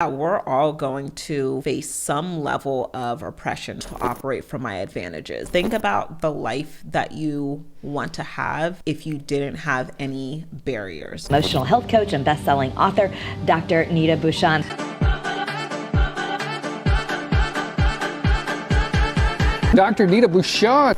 We're all going to face some level of oppression to operate from my advantages. Think about the life that you want to have if you didn't have any barriers. Emotional health coach and best-selling author, Dr. Neeta Bhushan. Dr. Neeta Bhushan.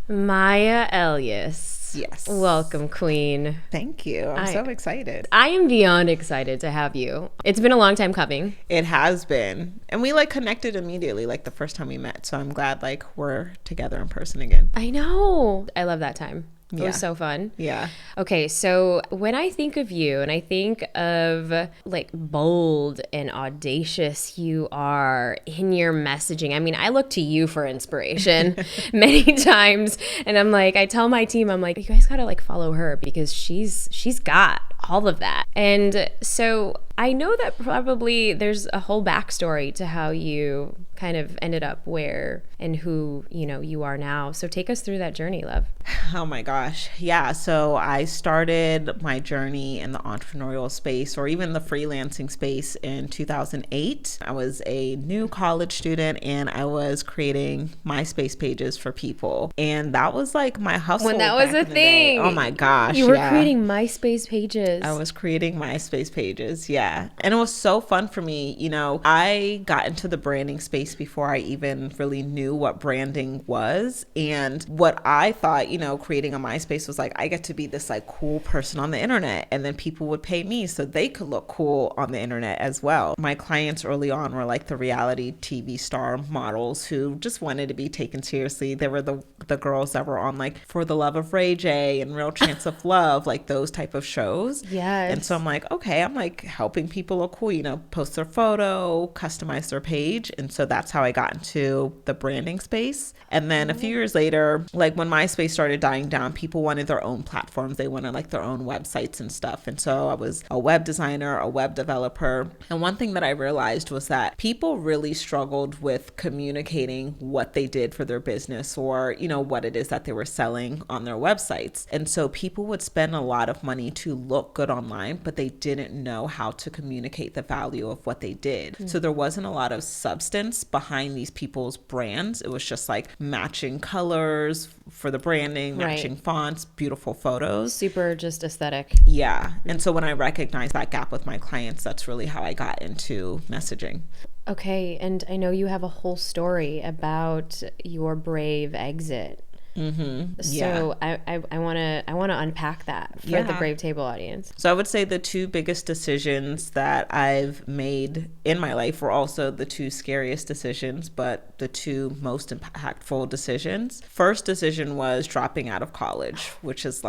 Maya Elious. Yes. Welcome, Queen. Thank you. I'm so excited. I am beyond excited to have you. It's been a long time coming. It has been. And we connected immediately, the first time we met. So I'm glad we're together in person again. I know. I love that time. It Yeah. was so fun. Yeah. Okay, so when I think of you and I think of bold and audacious you are in your messaging, I mean, I look to you for inspiration many times. And I'm I tell my team, I'm you guys gotta follow her because she's got all of that. And so I know that probably there's a whole backstory to how you kind of ended up where and who, you are now. So take us through that journey, love. Oh my gosh. Yeah. So I started my journey in the entrepreneurial space or even the freelancing space in 2008. I was a new college student and I was creating MySpace pages for people. And that was my hustle. When that was a thing. Oh my gosh. You were creating MySpace pages. I was creating MySpace pages. Yeah. And it was so fun for me. I got into the branding space before I even really knew what branding was. And what I thought, creating a MySpace was I get to be this cool person on the internet. And then people would pay me so they could look cool on the internet as well. My clients early on were the reality TV star models who just wanted to be taken seriously. They were the girls that were on For the Love of Ray J and Real Chance of Love, those type of shows. Yes. And so I'm okay, I'm helping people look cool, post their photo, customize their page. And so that's how I got into the branding space. And then a few years later, when MySpace started dying down, people wanted their own platforms. They wanted their own websites and stuff. And so I was a web designer, a web developer. And one thing that I realized was that people really struggled with communicating what they did for their business or, what it is that they were selling on their websites. And so people would spend a lot of money to look good online, but they didn't know how to communicate the value of what they did. So there wasn't a lot of substance behind these people's brands. It was just matching colors for the branding, matching fonts, beautiful photos. Super just aesthetic. Yeah. And so when I recognized that gap with my clients, that's really how I got into messaging. Okay, and I know you have a whole story about your brave exit. Mm-hmm. So yeah. I want to unpack that for the Brave Table audience. So I would say the two biggest decisions that I've made in my life were also the two scariest decisions, but the two most impactful decisions. First decision was dropping out of college, which is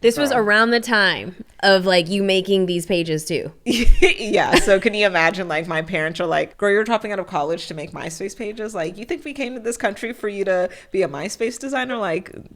this was around the time of you making these pages too. Yeah. So can you imagine my parents are girl, you're dropping out of college to make MySpace pages? You think we came to this country for you to be a MySpace designer?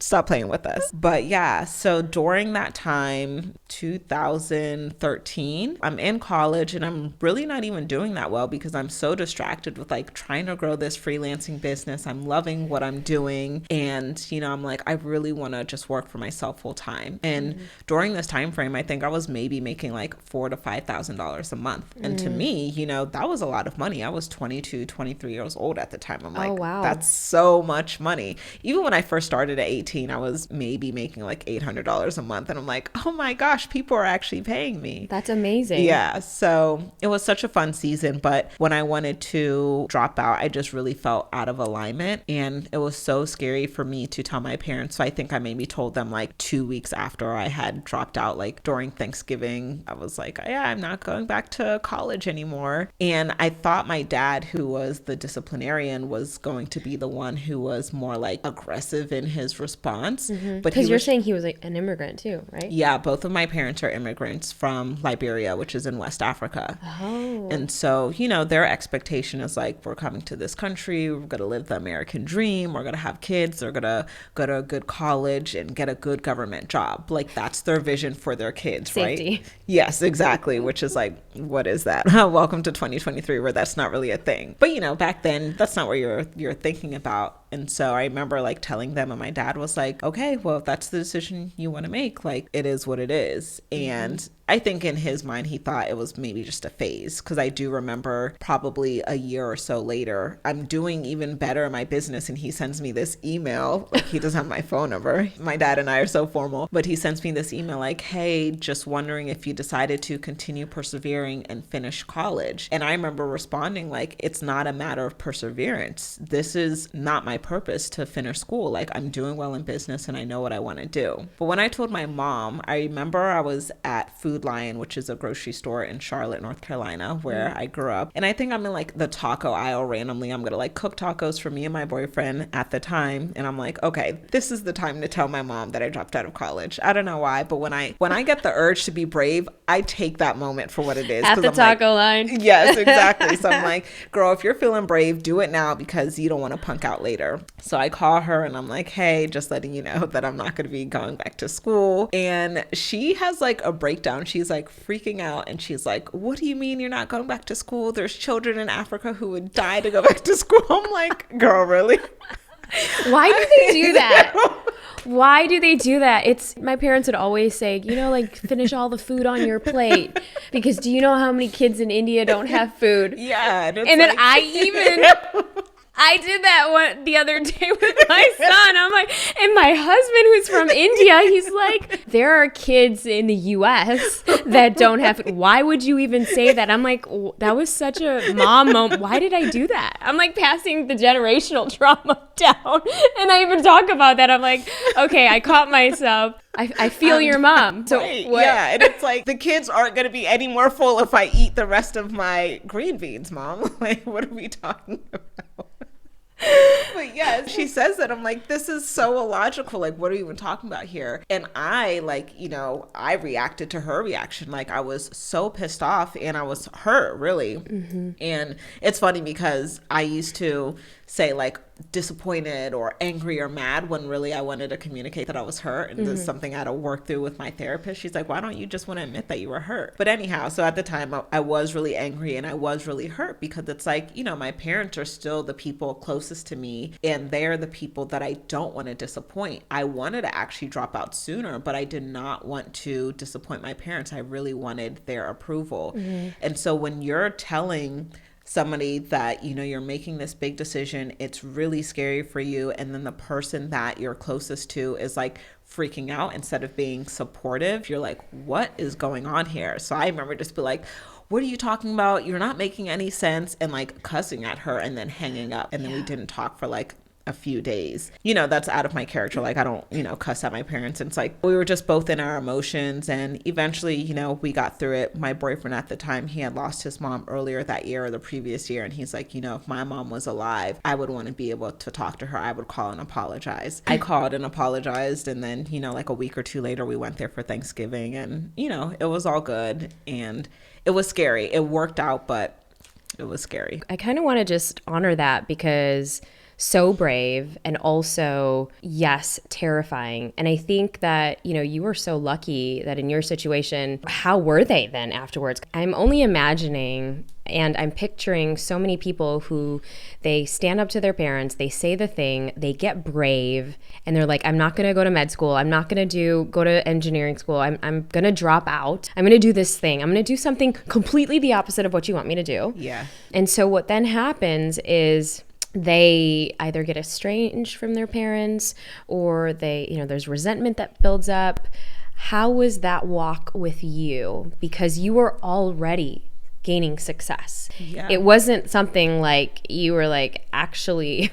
Stop playing with us. But yeah, so during that time, 2013, I'm in college and I'm really not even doing that well because I'm so distracted with trying to grow this freelancing business. I'm loving what I'm doing. And, I'm I really want to just work for myself full time. And during this time frame, I think I was maybe making $4,000 to $5,000 a month. And to me, that was a lot of money. I was 22, 23 years old at the time. I'm oh, wow. That's so much money. Even when I first started at 18, I was maybe making $800 a month. And I'm oh my gosh, people are actually paying me. That's amazing. Yeah. So it was such a fun season. But when I wanted to drop out, I just really felt out of alignment. And it was so scary for me to tell my parents. So I think I maybe told them 2 weeks after I had dropped out, during Thanksgiving, I was yeah, I'm not going back to college anymore. And I thought my dad, who was the disciplinarian, was going to be the one who was more aggressive in his response. Mm-hmm. But because you're saying he was an immigrant too, right? Yeah, both of my parents are immigrants from Liberia, which is in West Africa. Oh. And so, their expectation is we're coming to this country, we're going to live the American dream, we're going to have kids, they're going to go to a good college and get a good government job. That's their vision for their kids, Safety. Right? Yes, exactly. Which is what is that? Welcome to 2023, where that's not really a thing. But back then, that's not what you're thinking about. And so I remember telling them, and my dad was okay, well, if that's the decision you want to make, it is what it is. And I think in his mind, he thought it was maybe just a phase, because I do remember probably a year or so later, I'm doing even better in my business, and he sends me this email. Like, he doesn't have my phone number. My dad and I are so formal, but he sends me this email like, hey, just wondering if you decided to continue persevering and finish college. And I remember responding like, it's not a matter of perseverance. This is not my purpose to finish school. Like, I'm doing well in business and I know what I want to do. But when I told my mom, I remember I was at Food Lion, which is a grocery store in Charlotte, North Carolina, where I grew up. And I think I'm in like the taco aisle randomly. I'm going to like cook tacos for me and my boyfriend at the time. And I'm like, okay, this is the time to tell my mom that I dropped out of college. I don't know why, but when I get the urge to be brave, I take that moment for what it is. At the I'm taco line. Yes, exactly. So I'm like, girl, if you're feeling brave, do it now, because you don't want to punk out later. So I call her and I'm like, hey, just letting you know that I'm not going to be going back to school. And she has like a breakdown. She's like freaking out. And she's like, what do you mean you're not going back to school? There's children in Africa who would die to go back to school. I'm like, girl, really? Why do they do that? Why do they do that? It's, my parents would always say, you know, like, finish all the food on your plate, because do you know how many kids in India don't have food? Yeah. And then I did that the other day with my son. I'm like, and my husband, who's from India, he's like, there are kids in the U.S. that don't have food. Why would you even say that? I'm like, that was such a mom moment. Why did I do that? I'm like passing the generational trauma down. And I even talk about that. I'm like, okay, I caught myself. I feel your mom. So right. what? Yeah, and it's like, the kids aren't going to be any more full if I eat the rest of my green beans, Mom. Like, what are we talking about? But yeah, she says that. I'm like, this is so illogical. Like, what are you even talking about here? And I, like, you know, I reacted to her reaction. Like, I was so pissed off and I was hurt, really. Mm-hmm. And it's funny because I used to say like disappointed or angry or mad when really I wanted to communicate that I was hurt. And this is something I had to work through with my therapist. She's like, why don't you just want to admit that you were hurt? But anyhow, so at the time I was really angry and I was really hurt, because it's like, you know, my parents are still the people closest to me and they're the people that I don't want to disappoint. I wanted to actually drop out sooner, but I did not want to disappoint my parents. I really wanted their approval. Mm-hmm. And so when you're telling somebody that, you know, you're making this big decision, it's really scary for you, and then the person that you're closest to is like freaking out instead of being supportive, you're like, what is going on here? So I remember just be like, what are you talking about? You're not making any sense, and like cussing at her and then hanging up. And then we didn't talk for like a few days. You know, that's out of my character. Like, I don't, you know, cuss at my parents. And it's like, we were just both in our emotions. And eventually, you know, we got through it. My boyfriend at the time, he had lost his mom earlier that year or the previous year. And he's like, you know, if my mom was alive, I would want to be able to talk to her. I would call and apologize. I called and apologized. And then, you know, like a week or two later, we went there for Thanksgiving, and, you know, it was all good. And it was scary. It worked out, but it was scary. I kind of want to just honor that, because so brave, and also, yes, terrifying. And I think that, you know, you were so lucky that in your situation, how were they then afterwards? I'm only imagining, and I'm picturing so many people who, they stand up to their parents, they say the thing, they get brave, and they're like, I'm not going to go to med school. I'm not going to go to engineering school. I'm going to drop out. I'm going to do this thing. I'm going to do something completely the opposite of what you want me to do. Yeah. And so what then happens is, they either get estranged from their parents, or they, you know, there's resentment that builds up. How was that walk with you? Because you were already gaining success. Yeah. It wasn't something like you were like, actually,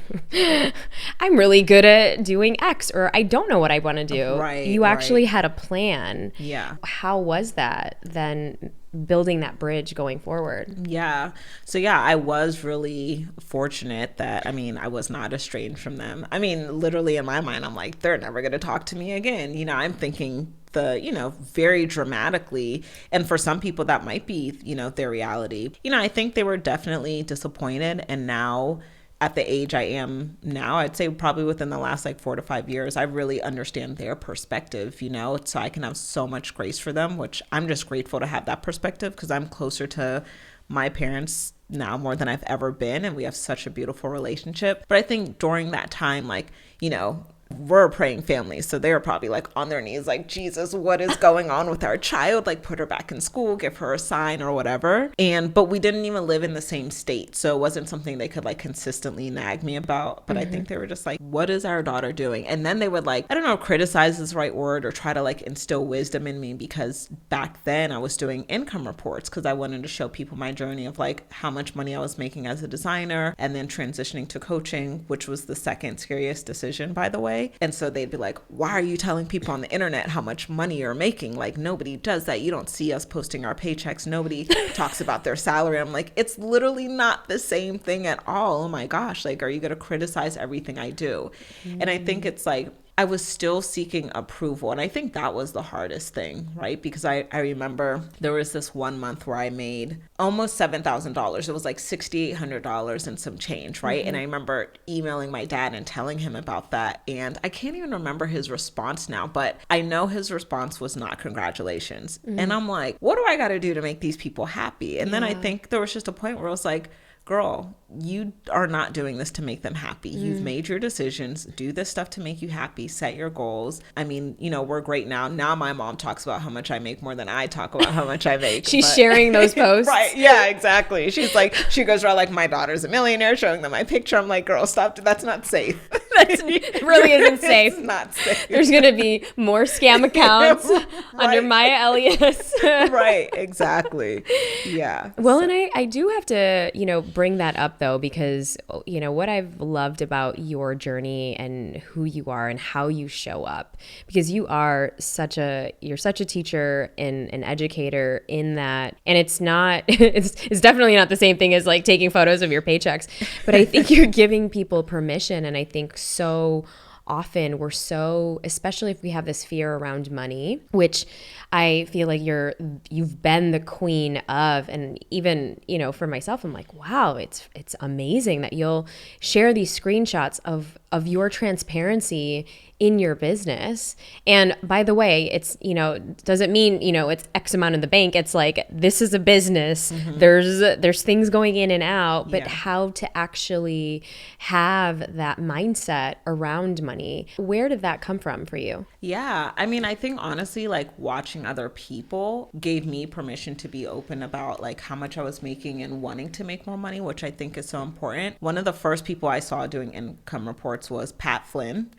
I'm really good at doing X, or I don't know what I want to do. Right. You actually had a plan. Yeah. How was that then, building that bridge going forward? Yeah. So yeah, I was really fortunate that, I mean, I was not estranged from them. I mean, literally in my mind, I'm like, they're never going to talk to me again. You know, I'm thinking very dramatically. And for some people that might be, you know, their reality. You know, I think they were definitely disappointed. And now, at the age I am now, I'd say probably within the last like 4 to 5 years, I really understand their perspective, you know, so I can have so much grace for them, which I'm just grateful to have that perspective, because I'm closer to my parents now more than I've ever been. And we have such a beautiful relationship. But I think during that time, like, you know, we're a praying family. So they were probably like on their knees, like, Jesus, what is going on with our child? Like, put her back in school, give her a sign or whatever. But we didn't even live in the same state. So it wasn't something they could like consistently nag me about. But I think they were just like, what is our daughter doing? And then they would like, I don't know, criticize is the right word, or try to like instill wisdom in me, because back then I was doing income reports because I wanted to show people my journey of like how much money I was making as a designer, and then transitioning to coaching, which was the second scariest decision, by the way. And so they'd be like, why are you telling people on the internet how much money you're making? Like, nobody does that. You don't see us posting our paychecks. Nobody talks about their salary. I'm like, it's literally not the same thing at all. Oh my gosh, like, are you going to criticize everything I do? And I think it's like, I was still seeking approval. And I think that was the hardest thing, right? Because I remember there was this one month where I made almost $7,000. It was like $6,800 and some change, right? And I remember emailing my dad and telling him about that. And I can't even remember his response now, but I know his response was not congratulations. And I'm like, what do I got to do to make these people happy? And then I think there was just a point where I was like, girl, you are not doing this to make them happy. You've made your decisions. Do this stuff to make you happy. Set your goals. I mean, you know, we're great now. Now my mom talks about how much I make more than I talk about how much I make. She's sharing those posts. Right. Yeah, exactly. She's like, she goes around like, my daughter's a millionaire, showing them my picture. I'm like, girl, stop. That's not safe. It really isn't safe. It's not safe. There's going to be more scam accounts under Maya Elious. Right. Exactly. Yeah. Well, and I do have to, you know, bring that up though, because, you know, what I've loved about your journey and who you are and how you show up, because you're such a teacher and an educator in that. And it's not, it's definitely not the same thing as like taking photos of your paychecks, but I think you're giving people permission. And I think so often we're so, especially if we have this fear around money, which I feel like you've been the queen of. And even, you know, for myself, I'm like, wow, it's amazing that you'll share these screenshots of your transparency in your business. And by the way, it's, you know, doesn't mean, you know, it's X amount in the bank. It's like, this is a business. There's things going in and out, but how to actually have that mindset around money. Where did that come from for you? Yeah. I mean, I think honestly, like watching other people gave me permission to be open about like how much I was making and wanting to make more money, which I think is so important. One of the first people I saw doing income reports was Pat Flynn.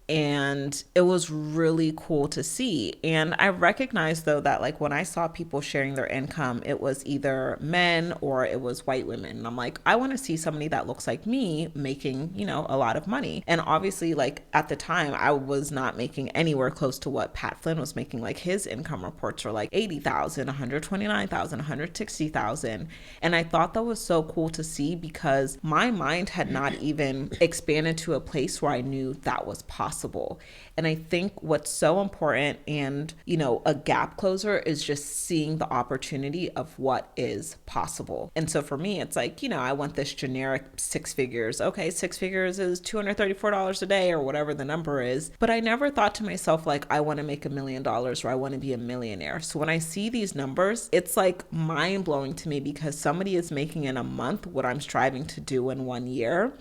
And it was really cool to see. And I recognized though that like when I saw people sharing their income, it was either men or it was white women. And I'm like, I want to see somebody that looks like me making, you know, a lot of money. And obviously like at the time I was not making anywhere close to what Pat Flynn was making. Like his income reports were like 80,000, 129,000, 160,000. And I thought that was so cool to see because my mind had not even expanded to a place where I knew that was possible. And I think what's so important and, you know, a gap closer is just seeing the opportunity of what is possible. And so for me, it's like, you know, I want this generic 6 figures. Okay, 6 figures is $234 a day or whatever the number is. But I never thought to myself, like, I want to make $1 million or I want to be a millionaire. So when I see these numbers, it's like mind blowing to me because somebody is making in a month what I'm striving to do in 1 year.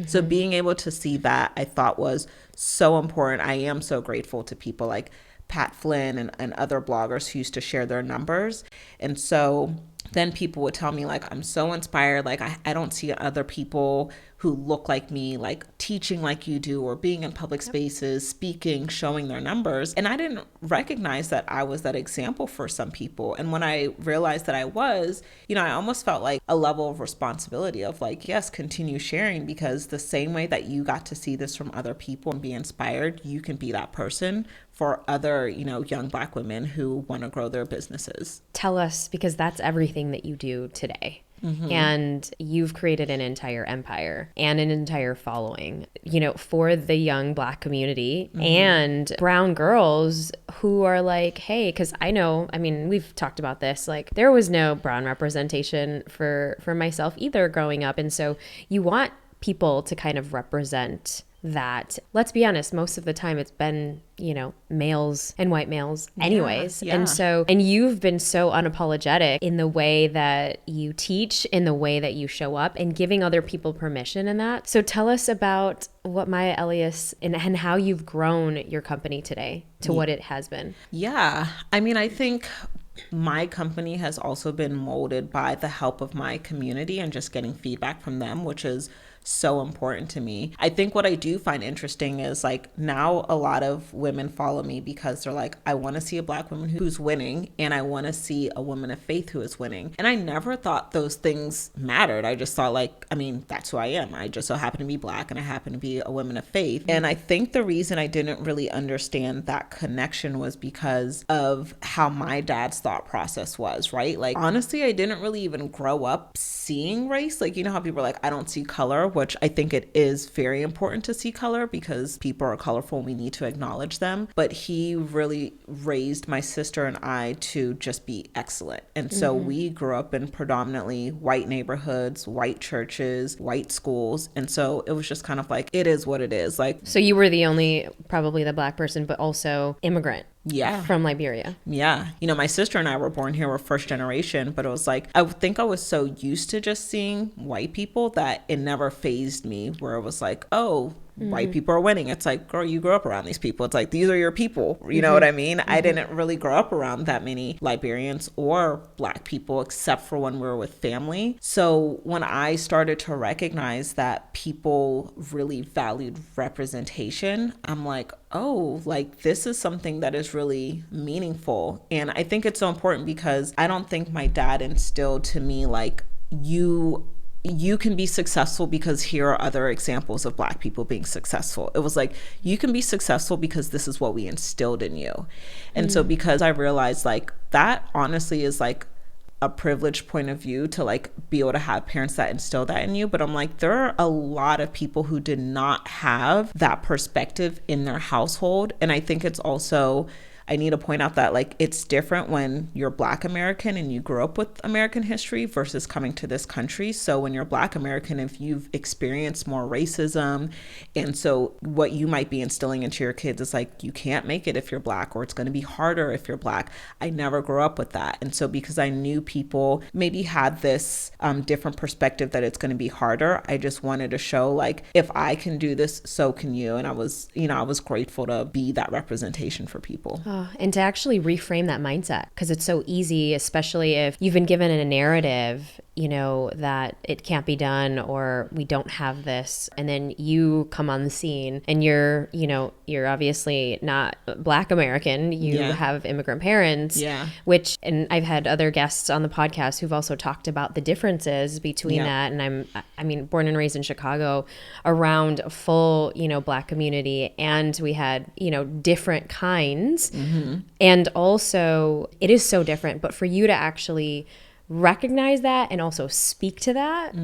So being able to see that I thought was so important. I am so grateful to people like Pat Flynn and other bloggers who used to share their numbers. And so then people would tell me like, I'm so inspired. Like I don't see other people who look like me, like teaching like you do or being in public spaces, speaking, showing their numbers. And I didn't recognize that I was that example for some people. And when I realized that I was, you know, I almost felt like a level of responsibility of like, yes, continue sharing because the same way that you got to see this from other people and be inspired, you can be that person for other, you know, young Black women who want to grow their businesses. Tell us, because that's everything that you do today. And you've created an entire empire and an entire following, you know, for the young Black community and brown girls who are like, hey, because I know, I mean, we've talked about this, like there was no brown representation for myself either growing up. And so you want people to kind of represent that, let's be honest, most of the time it's been, males and white males anyways. Yeah. And so, and you've been so unapologetic in the way that you teach, in the way that you show up, and giving other people permission in that. So tell us about what Maya Elious and how you've grown your company today to what it has been. Yeah. I mean, I think my company has also been molded by the help of my community and just getting feedback from them, which is so important to me. I think what I do find interesting is like now a lot of women follow me because they're like, I want to see a Black woman who's winning, and I want to see a woman of faith who is winning. And I never thought those things mattered. I just thought like, I mean, that's who I am. I just so happen to be Black and I happen to be a woman of faith. And I think the reason I didn't really understand that connection was because of how my dad's thought process was, right? Like, honestly, I didn't really even grow up seeing race. Like, you know how people are like, I don't see color, which I think it is very important to see color because people are colorful and we need to acknowledge them. But he really raised my sister and I to just be excellent. And so we grew up in predominantly white neighborhoods, white churches, white schools. And so it was just kind of like, it is what it is. Like, So you were the only, probably the Black person, but also immigrant. Yeah. From Liberia. Yeah. You know, my sister and I were born here. We're first generation, but it was like, I think I was so used to just seeing white people that it never fazed me, where it was like, oh, white people are winning. It's like, girl, you grew up around these people. It's like, these are your people. You know what I mean? I didn't really grow up around that many Liberians or Black people, except for when we were with family. So when I started to recognize that people really valued representation, I'm like, oh, like this is something that is really meaningful. And I think it's so important because I don't think my dad instilled to me like, you can be successful because here are other examples of Black people being successful. It was like, you can be successful because this is what we instilled in you. And so because I realized like that honestly is like a privileged point of view to like be able to have parents that instill that in you. But I'm like, there are a lot of people who did not have that perspective in their household. And I think it's also, I need to point out that like it's different when you're Black American and you grew up with American history versus coming to this country. So when you're Black American, if you've experienced more racism, and so what you might be instilling into your kids is like, you can't make it if you're Black, or it's going to be harder if you're Black. I never grew up with that. And so because I knew people maybe had this different perspective that it's going to be harder, I just wanted to show like, if I can do this, so can you. And I was grateful to be that representation for people. And to actually reframe that mindset, because it's so easy, especially if you've been given a narrative, that it can't be done or we don't have this. And then you come on the scene and you're obviously not Black American. You have immigrant parents, which, and I've had other guests on the podcast who've also talked about the differences between that. And I mean, born and raised in Chicago around a full, Black community. And we had, different kinds. And also it is so different, but for you to actually recognize that and also speak to that,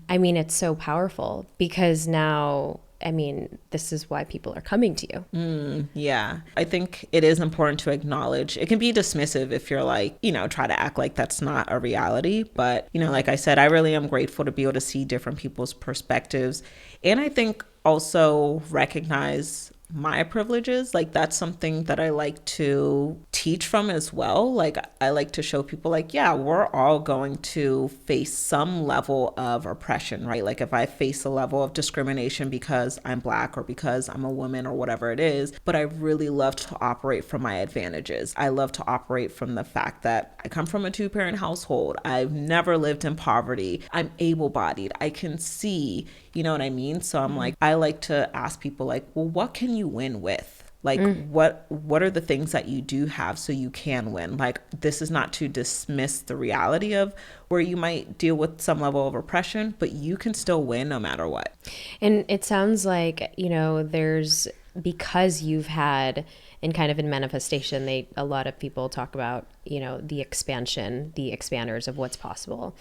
I mean, it's so powerful because now, I mean, this is why people are coming to you. Yeah. I think it is important to acknowledge. It can be dismissive if you're like, try to act like that's not a reality. But, like I said, I really am grateful to be able to see different people's perspectives. And I think also recognize my privileges. Like that's something that I like to teach from as well. Like I like to show people like, yeah, we're all going to face some level of oppression, right? Like if I face a level of discrimination because I'm Black or because I'm a woman or whatever it is, but I really love to operate from my advantages. I love to operate from the fact that I come from a 2-parent household. I've never lived in poverty. I'm able-bodied. I can see, you know what I mean? So I'm like, I like to ask people like, well, what can you win with? Like, what are the things that you do have so you can win? Like, this is not to dismiss the reality of where you might deal with some level of oppression, but you can still win no matter what. And it sounds like, there's, because you've had, and kind of in manifestation, a lot of people talk about, the expansion, the expanders of what's possible.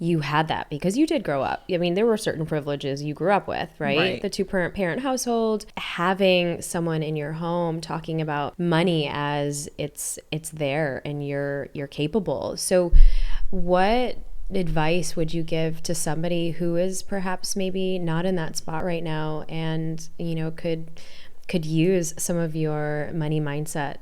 You had that because you did grow up. I mean, there were certain privileges you grew up with, right? The 2-parent household, having someone in your home talking about money as it's there and you're capable. So what advice would you give to somebody who is perhaps maybe not in that spot right now and, could use some of your money mindset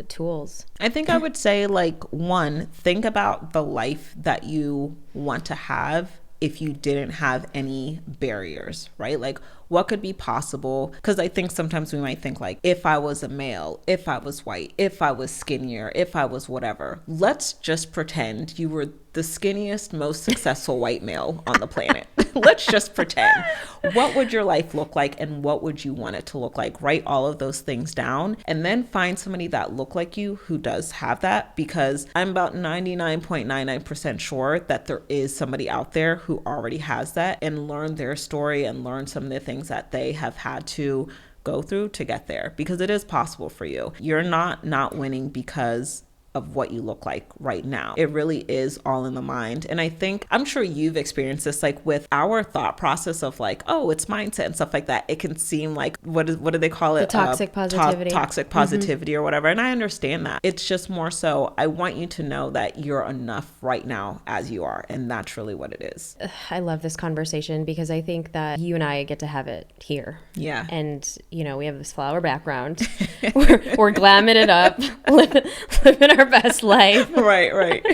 tools? I think I would say, like, one, think about the life that you want to have if you didn't have any barriers, right? Like, what could be possible? Because I think sometimes we might think, like, if I was a male, if I was white, if I was skinnier, if I was whatever. Let's just pretend you were the skinniest, most successful white male on the planet. Let's just pretend. What would your life look like, and what would you want it to look like? Write all of those things down, and then find somebody that look like you who does have that, because I'm about 99.99% sure that there is somebody out there who already has that, and learn their story and learn some of the things that they have had to go through to get there, because it is possible for you. You're not winning because of what you look like right now. It really is all in the mind. And I think, I'm sure you've experienced this, like with our thought process of like, oh, it's mindset and stuff like that. It can seem like, what do they call it? The toxic positivity. Toxic positivity or whatever. And I understand that. It's just more so, I want you to know that you're enough right now as you are. And that's really what it is. I love this conversation because I think that you and I get to have it here. Yeah. And, we have this flower background. we're glamming it up, living our best life. Right.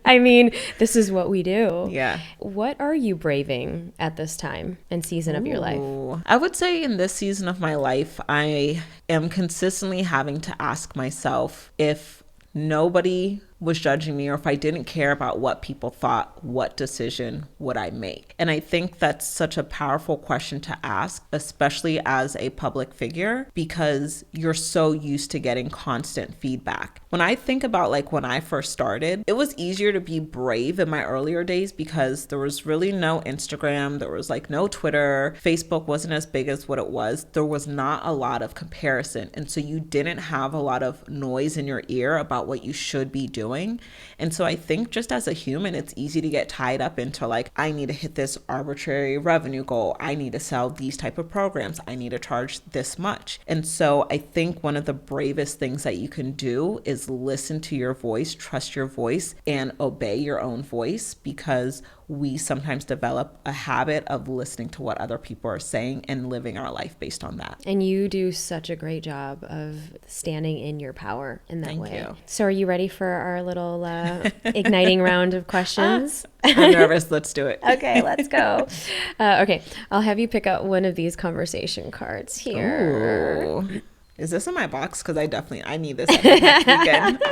I mean, this is what we do. Yeah. What are you braving at this time and season of your life? I would say in this season of my life, I am consistently having to ask myself, if nobody was judging me, or if I didn't care about what people thought, what decision would I make? And I think that's such a powerful question to ask, especially as a public figure, because you're so used to getting constant feedback. When I think about like when I first started, it was easier to be brave in my earlier days because there was really no Instagram, there was like no Twitter, Facebook wasn't as big as what it was. There was not a lot of comparison. And so you didn't have a lot of noise in your ear about what you should be doing. And so I think just as a human, it's easy to get tied up into like, I need to hit this arbitrary revenue goal. I need to sell these type of programs. I need to charge this much. And so I think one of the bravest things that you can do is listen to your voice, trust your voice, and obey your own voice, because we sometimes develop a habit of listening to what other people are saying and living our life based on that. And you do such a great job of standing in your power in that Thank way. you. So are you ready for our little igniting round of questions? I'm nervous. Let's do it. Okay, let's go. Okay, I'll have you pick out one of these conversation cards here. Ooh. Is this in my box? Because I need this every weekend.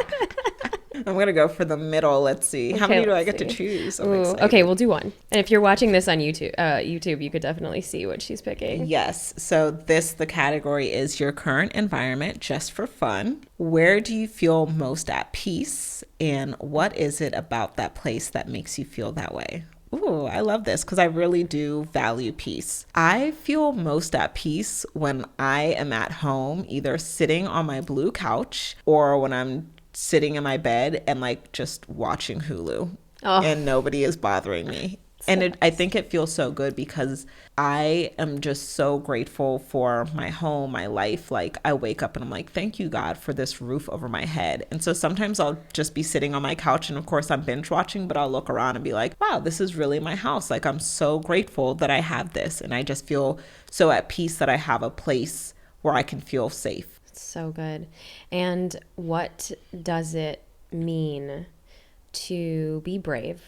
I'm going to go for the middle. Let's see. How many do I get to choose? Okay, we'll do one. And if you're watching this on YouTube, you could definitely see what she's picking. Yes. So the category is your current environment, just for fun. Where do you feel most at peace? And what is it about that place that makes you feel that way? Ooh, I love this because I really do value peace. I feel most at peace when I am at home, either sitting on my blue couch or when I'm sitting in my bed and like just watching Hulu and nobody is bothering me. And I think it feels so good because I am just so grateful for my home, my life. Like I wake up and I'm like, thank you, God, for this roof over my head. And so sometimes I'll just be sitting on my couch and of course I'm binge watching, but I'll look around and be like, wow, this is really my house. Like I'm so grateful that I have this. And I just feel so at peace that I have a place where I can feel safe. So good. And what does it mean to be brave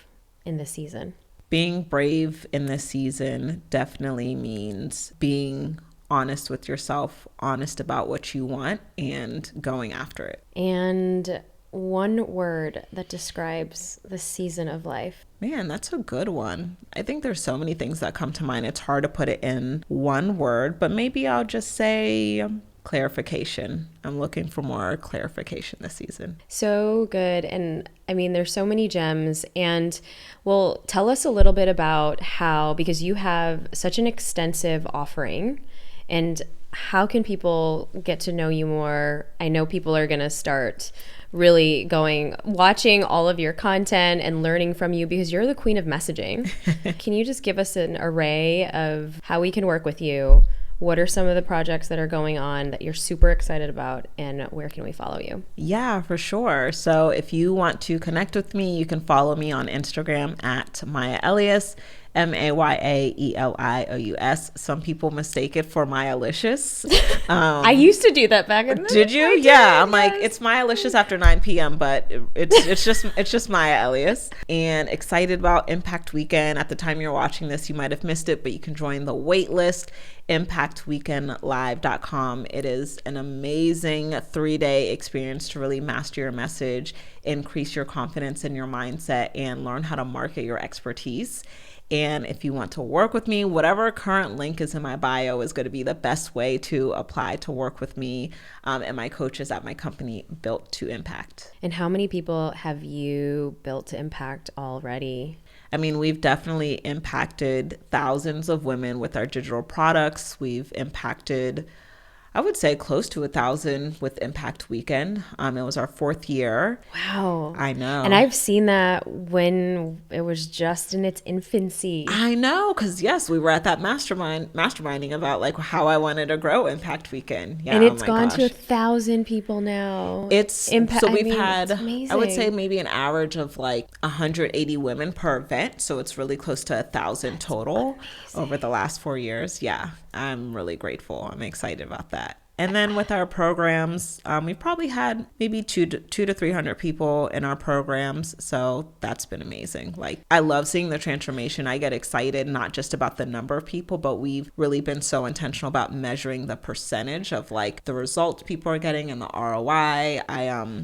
in this season? Being brave in this season definitely means being honest with yourself, honest about what you want, and going after it. And one word that describes the season of life. Man, that's a good one. I think there's so many things that come to mind. It's hard to put it in one word, but maybe I'll just say clarification. I'm looking for more clarification this season. So good. And I mean, there's so many gems. And well, tell us a little bit about how, because you have such an extensive offering, and how can people get to know you more? I know people are going to start really watching all of your content and learning from you because you're the queen of messaging. Can you just give us an array of how we can work with you? what are some of the projects that are going on that you're super excited about, and where can we follow you? Yeah, for sure. So if you want to connect with me, you can follow me on Instagram at Maya Elious, Mayaelious. Some people mistake it for Maya Elious. I used to do that back in the Did you? Yeah, I'm like, it's Maya Elious after 9 p.m., but it's just Maya Elious. And excited about Impact Weekend. At the time you're watching this, you might have missed it, but you can join the wait list, impactweekendlive.com. It is an amazing 3-day experience to really master your message, increase your confidence in your mindset, and learn how to market your expertise. And if you want to work with me, whatever current link is in my bio is going to be the best way to apply to work with me and my coaches at my company, Built to Impact. And how many people have you built to impact already? I mean, we've definitely impacted thousands of women with our digital products. We've impacted, I would say, close to 1,000 with Impact Weekend. It was our 4th year. Wow. I know. And I've seen that when it was just in its infancy. I know, because yes, we were at that masterminding about like how I wanted to grow Impact Weekend. Yeah, and it's oh my gone gosh. to 1,000 people now. So we've had, it's amazing. I would say maybe an average of like 180 women per event. So it's really close to 1,000 total over the last 4 years. Yeah, I'm really grateful. I'm excited about that. And then with our programs, we've probably had maybe 200 to 300 people in our programs. So that's been amazing. Like, I love seeing the transformation. I get excited, not just about the number of people, but we've really been so intentional about measuring the percentage of like the results people are getting and the ROI. I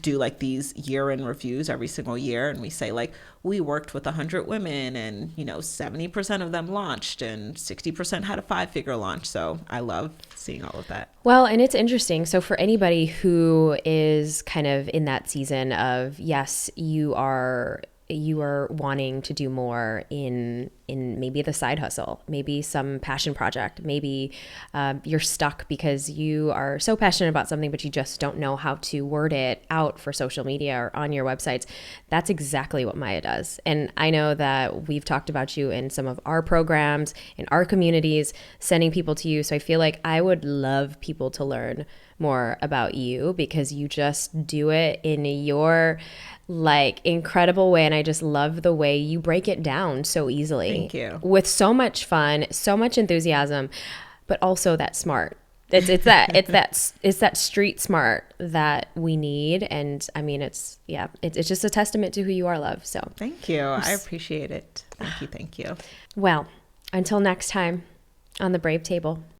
do like these year-end reviews every single year, and we say like, we worked with 100 women and 70% of them launched and 60% had a 5-figure launch. So I love seeing all of that. Well, and it's interesting. So for anybody who is kind of in that season of, yes, you are wanting to do more in maybe the side hustle, maybe some passion project, maybe you're stuck because you are so passionate about something, but you just don't know how to word it out for social media or on your websites. That's exactly what Maya does. And I know that we've talked about you in some of our programs, in our communities, sending people to you. So I feel like I would love people to learn more about you, because you just do it in your like incredible way. And I just love the way you break it down so easily. Thank you. With so much fun, so much enthusiasm, but also that smart. It's that street smart that we need. And I mean, it's just a testament to who you are, love. So thank you. I appreciate it. Thank you. Well, until next time on the Brave Table.